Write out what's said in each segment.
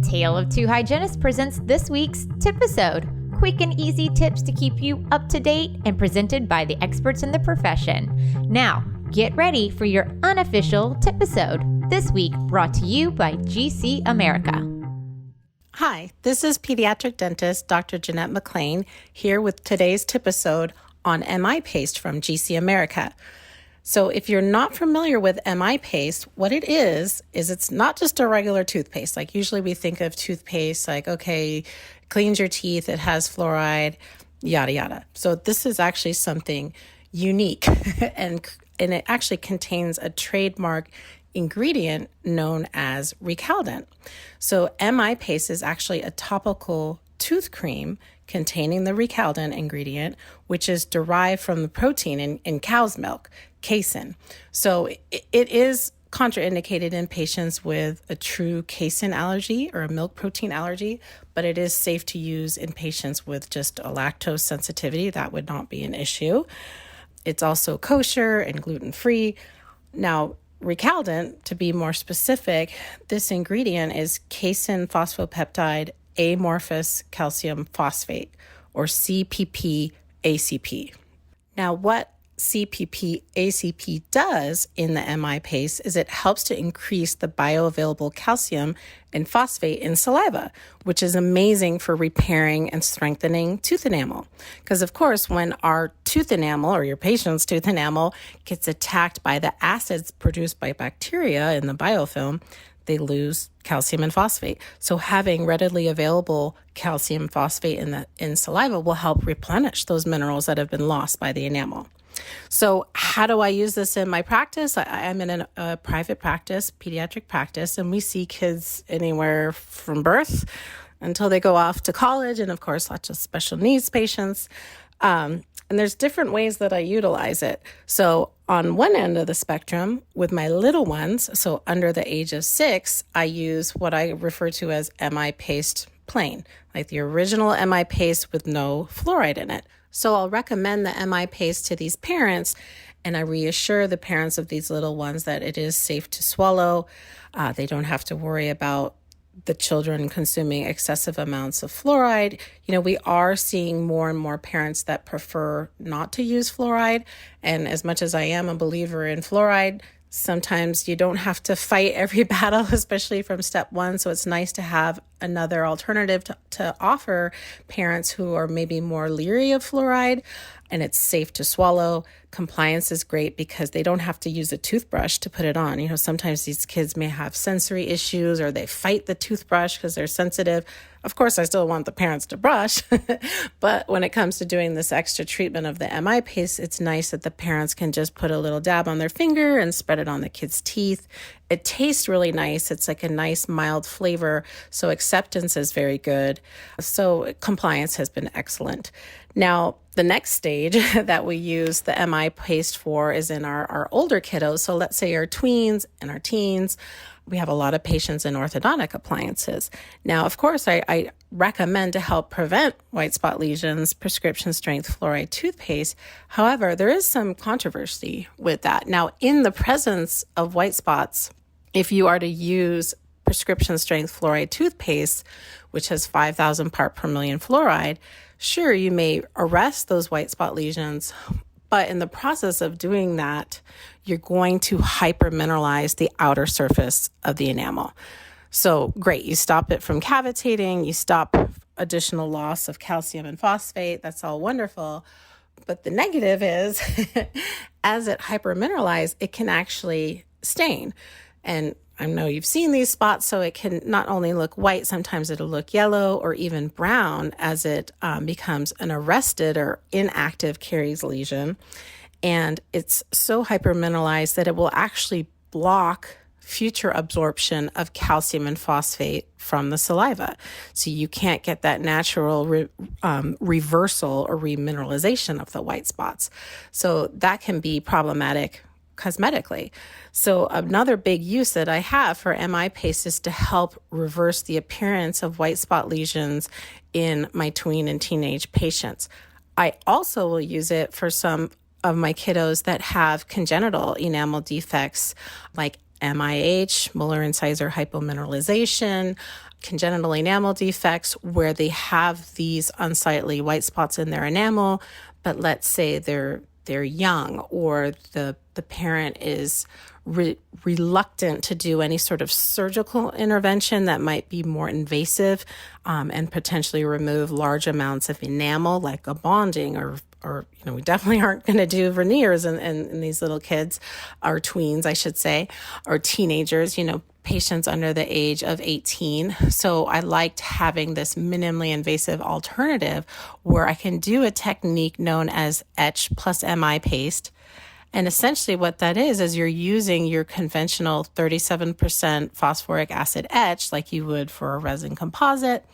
Tale of Two Hygienists presents this week's Tipisode. Quick and easy tips to keep you up to date and presented by the experts in the profession. Now, get ready for your unofficial Tipisode. This week brought to you by GC America. Hi, this is pediatric dentist Dr. Jeanette McLean here with today's Tipisode on MI paste from GC America. So if you're not familiar with MI paste, what it is it's not just a regular toothpaste. Like usually we think of toothpaste like, okay, cleans your teeth, it has fluoride, yada, yada. So this is actually something unique and it actually contains a trademark ingredient known as recaldent. So MI paste is actually a topical tooth cream containing the recaldent ingredient, which is derived from the protein in cow's milk, casein. So it is contraindicated in patients with a true casein allergy or a milk protein allergy, but it is safe to use in patients with just a lactose sensitivity. That would not be an issue. It's also kosher and gluten-free. Now, recaldent, to be more specific, this ingredient is casein phosphopeptide amorphous calcium phosphate, or CPP-ACP. Now, what CPP-ACP does in the MI paste is it helps to increase the bioavailable calcium and phosphate in saliva, which is amazing for repairing and strengthening tooth enamel. Because of course, when our tooth enamel or your patient's tooth enamel gets attacked by the acids produced by bacteria in the biofilm, they lose calcium and phosphate. So having readily available calcium phosphate in saliva will help replenish those minerals that have been lost by the enamel. So how do I use this in my practice? I'm in a private practice, pediatric practice, and we see kids anywhere from birth until they go off to college, and of course, lots of special needs patients. And there's different ways that I utilize it. So on one end of the spectrum, with my little ones, so under the age of 6, I use what I refer to as MI paste plain, like the original MI paste with no fluoride in it. So I'll recommend the MI paste to these parents, and I reassure the parents of these little ones that it is safe to swallow. They don't have to worry about the children consuming excessive amounts of fluoride. You know, we are seeing more and more parents that prefer not to use fluoride. And as much as I am a believer in fluoride, sometimes you don't have to fight every battle, especially from step one. So it's nice to have another alternative to offer parents who are maybe more leery of fluoride, and it's safe to swallow. Compliance is great because they don't have to use a toothbrush to put it on. You know, sometimes these kids may have sensory issues or they fight the toothbrush because they're sensitive. Of course, I still want the parents to brush, but when it comes to doing this extra treatment of the MI paste, it's nice that the parents can just put a little dab on their finger and spread it on the kid's teeth. It tastes really nice. It's like a nice mild flavor, so acceptance is very good. So compliance has been excellent. Now, the next stage that we use the MI paste for is in our older kiddos. So let's say our tweens and our teens. We have a lot of patients in orthodontic appliances. Now, of course, I recommend to help prevent white spot lesions, prescription strength fluoride toothpaste. However, there is some controversy with that. Now, in the presence of white spots, if you are to use prescription strength fluoride toothpaste, which has 5,000 part per million fluoride, sure, you may arrest those white spot lesions, but in the process of doing that, you're going to hypermineralize the outer surface of the enamel. So great, you stop it from cavitating, you stop additional loss of calcium and phosphate, that's all wonderful. But the negative is, as it hypermineralizes, it can actually stain. And I know you've seen these spots, so it can not only look white, sometimes it'll look yellow or even brown as it becomes an arrested or inactive caries lesion. And it's so hypermineralized that it will actually block future absorption of calcium and phosphate from the saliva. So you can't get that natural reversal or remineralization of the white spots. So that can be problematic cosmetically. So another big use that I have for MI paste is to help reverse the appearance of white spot lesions in my tween and teenage patients. I also will use it for some of my kiddos that have congenital enamel defects like MIH, molar incisor hypomineralization, congenital enamel defects where they have these unsightly white spots in their enamel, but let's say they're young, or the parent is reluctant to do any sort of surgical intervention that might be more invasive and potentially remove large amounts of enamel, like a bonding, or we definitely aren't going to do veneers in these little kids, or tweens, I should say, or teenagers, patients under the age of 18. So I liked having this minimally invasive alternative where I can do a technique known as etch plus MI paste. And essentially what that is you're using your conventional 37% phosphoric acid etch like you would for a resin composite.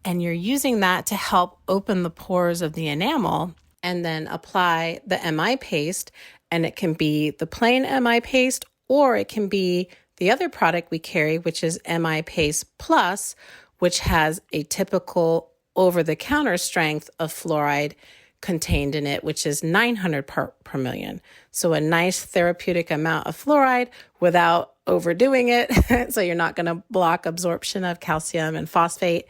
And you're using that to help open the pores of the enamel and then apply the MI paste. And it can be the plain MI paste, or it can be the other product we carry, which is MI Paste Plus, which has a typical over-the-counter strength of fluoride contained in it, which is 900 part per million. So a nice therapeutic amount of fluoride without overdoing it. So you're not going to block absorption of calcium and phosphate.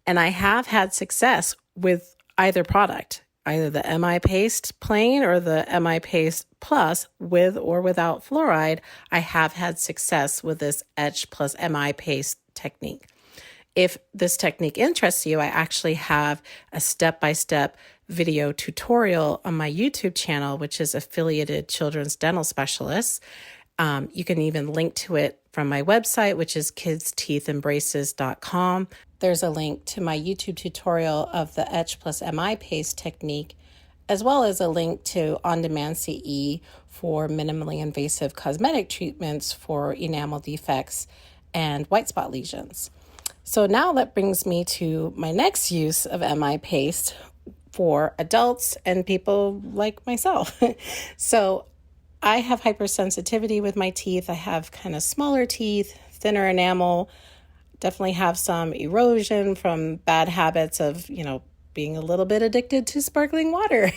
And I have had success with either product, either the MI Paste plain or the MI Paste Plus with or without fluoride. I have had success with this etch plus MI Paste technique. If this technique interests you, I actually have a step-by-step video tutorial on my YouTube channel, which is Affiliated Children's Dental Specialists. You can even link to it from my website, which is kidsteethandbraces.com. There's a link to my YouTube tutorial of the etch plus MI paste technique, as well as a link to on-demand CE for minimally invasive cosmetic treatments for enamel defects and white spot lesions. So now that brings me to my next use of MI paste for adults and people like myself. So I have hypersensitivity with my teeth. I have kind of smaller teeth, thinner enamel, definitely have some erosion from bad habits of, being a little bit addicted to sparkling water,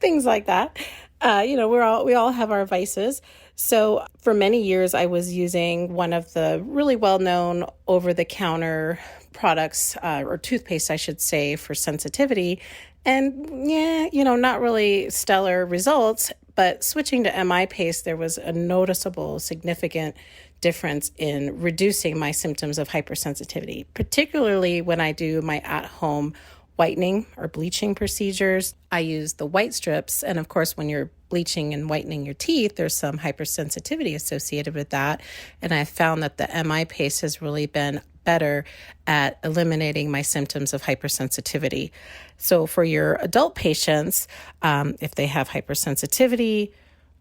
things like that. We all have our vices. So for many years, I was using one of the really well-known over-the-counter products, or toothpaste, I should say, for sensitivity. And not really stellar results, but switching to MI paste, there was a noticeable, significant difference in reducing my symptoms of hypersensitivity, particularly when I do my at-home whitening or bleaching procedures. I use the white strips. And of course, when you're bleaching and whitening your teeth, there's some hypersensitivity associated with that. And I found that the MI paste has really been better at eliminating my symptoms of hypersensitivity. So for your adult patients, if they have hypersensitivity,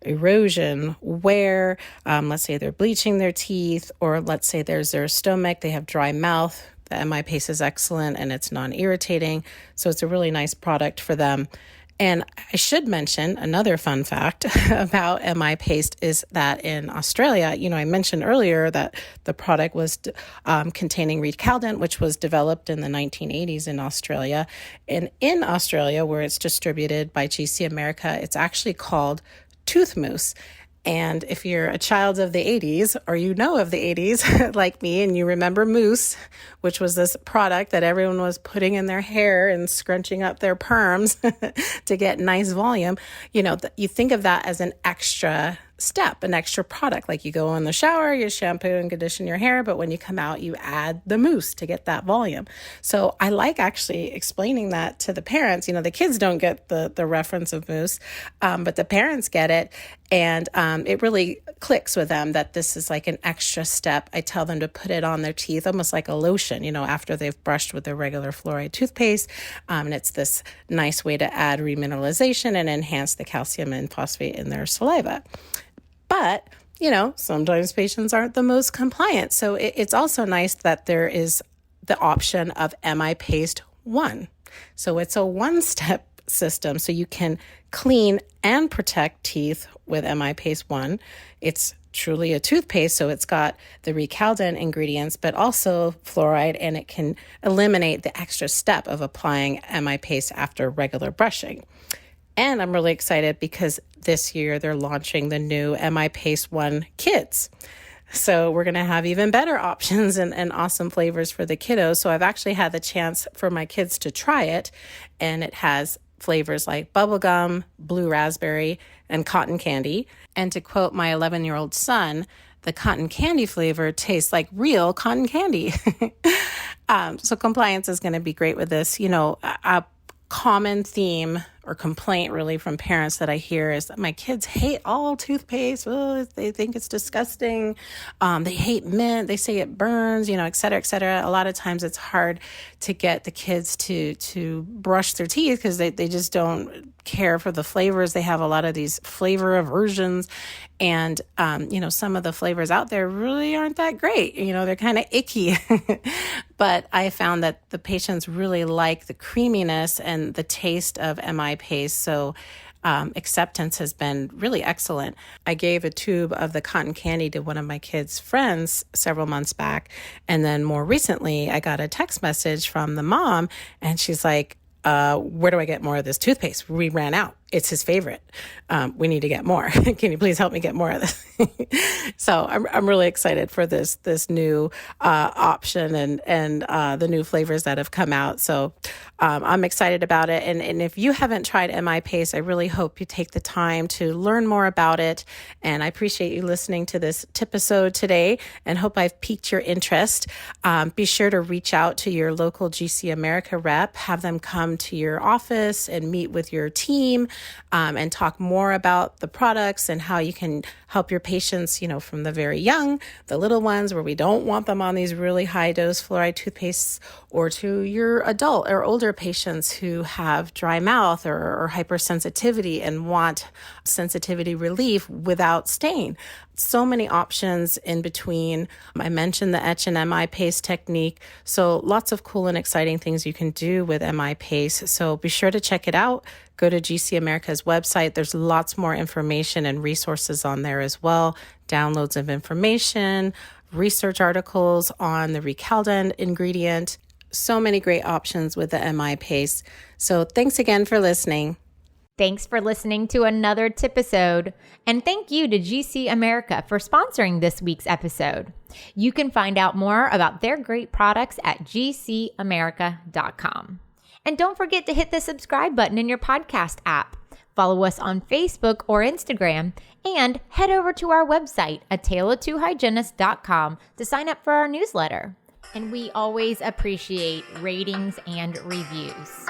erosion, wear, let's say they're bleaching their teeth, or let's say there's their stomach, they have dry mouth, the MI paste is excellent and it's non-irritating. So it's a really nice product for them. And I should mention another fun fact about MI paste is that in Australia, I mentioned earlier that the product was containing recaldent, which was developed in the 1980s in Australia. And in Australia, where it's distributed by GC America, it's actually called tooth mousse. And if you're a child of the 80s, or of the 80s like me, and you remember mousse, which was this product that everyone was putting in their hair and scrunching up their perms to get nice volume, you think of that as an extra step, an extra product. Like you go in the shower, you shampoo and condition your hair, but when you come out, you add the mousse to get that volume. So I like actually explaining that to the parents. The kids don't get the reference of mousse, but the parents get it. And it really clicks with them that this is like an extra step. I tell them to put it on their teeth, almost like a lotion, after they've brushed with their regular fluoride toothpaste. And it's this nice way to add remineralization and enhance the calcium and phosphate in their saliva. But, sometimes patients aren't the most compliant. So it's also nice that there is the option of MI Paste 1. So it's a one-step system. So you can clean and protect teeth with MI Paste 1. It's truly a toothpaste, so it's got the recaldent ingredients, but also fluoride, and it can eliminate the extra step of applying MI Paste after regular brushing. And I'm really excited because this year they're launching the new MI Paste 1 Kids. So we're going to have even better options and awesome flavors for the kiddos. So I've actually had the chance for my kids to try it, and it has flavors like bubblegum, blue raspberry, and cotton candy. And to quote my 11-year-old son, the cotton candy flavor tastes like real cotton candy. So compliance is going to be great with this. A common theme or complaint really from parents that I hear is that my kids hate all toothpaste. Oh, they think it's disgusting. They hate mint. They say it burns, et cetera, et cetera. A lot of times it's hard to get the kids to brush their teeth because they just don't care for the flavors. They have a lot of these flavor aversions. And, some of the flavors out there really aren't that great. They're kind of icky. But I found that the patients really like the creaminess and the taste of MI paste. So acceptance has been really excellent. I gave a tube of the cotton candy to one of my kids' friends several months back. And then more recently, I got a text message from the mom, and she's like, where do I get more of this toothpaste? We ran out. It's his favorite. We need to get more. Can you please help me get more of this? So I'm really excited for this new option and the new flavors that have come out. So I'm excited about it. And if you haven't tried MI Paste, I really hope you take the time to learn more about it. And I appreciate you listening to this tip-episode today and hope I've piqued your interest. Be sure to reach out to your local GC America rep, have them come to your office and meet with your team. And talk more about the products and how you can help your patients, from the very young, the little ones where we don't want them on these really high dose fluoride toothpastes, or to your adult or older patients who have dry mouth or hypersensitivity and want sensitivity relief without stain. So many options in between. I mentioned the etch and MI paste technique. So lots of cool and exciting things you can do with MI paste. So be sure to check it out. Go to GC America's website. There's lots more information and resources on there as well. Downloads of information, research articles on the Recalda ingredient. So many great options with the MI paste. So thanks again for listening. Thanks for listening to another tip-episode. And thank you to GC America for sponsoring this week's episode. You can find out more about their great products at gcamerica.com. And don't forget to hit the subscribe button in your podcast app. Follow us on Facebook or Instagram, and head over to our website, ataleoftwohygienists.com, to sign up for our newsletter. And we always appreciate ratings and reviews.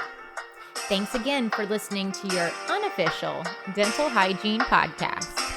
Thanks again for listening to your unofficial dental hygiene podcast.